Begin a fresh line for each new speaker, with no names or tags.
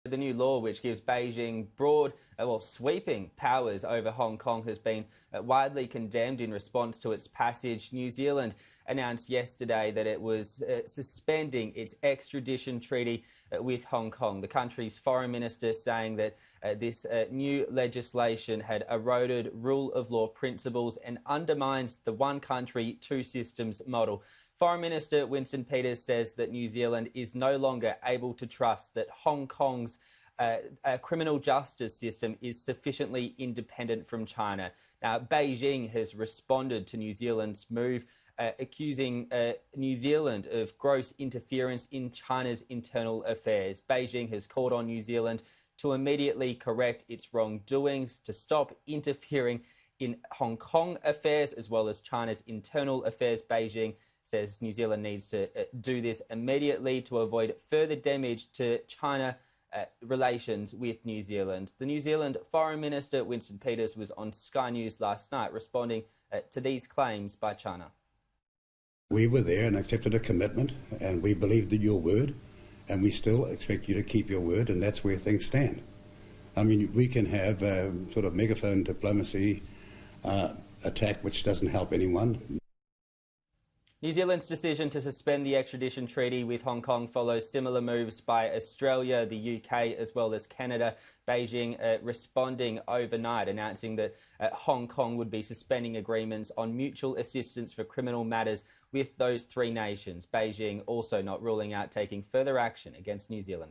The new law, which gives Beijing broad, sweeping powers over Hong Kong, has been widely condemned in response to its passage. New Zealand announced yesterday that it was suspending its extradition treaty with Hong Kong. The country's foreign minister saying that this new legislation had eroded rule of law principles and undermines the one country, two systems model. Foreign Minister Winston Peters says that New Zealand is no longer able to trust that Hong Kong's criminal justice system is sufficiently independent from China. Now, Beijing has responded to New Zealand's move, accusing New Zealand of gross interference in China's internal affairs. Beijing has called on New Zealand to immediately correct its wrongdoings, to stop interfering in Hong Kong affairs as well as China's internal affairs. Beijing says New Zealand needs to do this immediately to avoid further damage to China relations with New Zealand. The New Zealand Foreign Minister Winston Peters was on Sky News last night responding to these claims by China.
We were there and accepted a commitment, and we believed in your word, and we still expect you to keep your word, and that's where things stand. I mean, we can have sort of megaphone diplomacy attack which doesn't help anyone.
New Zealand's decision to suspend the extradition treaty with Hong Kong follows similar moves by Australia, the UK as well as Canada. Beijing responding overnight, announcing that Hong Kong would be suspending agreements on mutual assistance for criminal matters with those three nations. Beijing also not ruling out taking further action against New Zealand.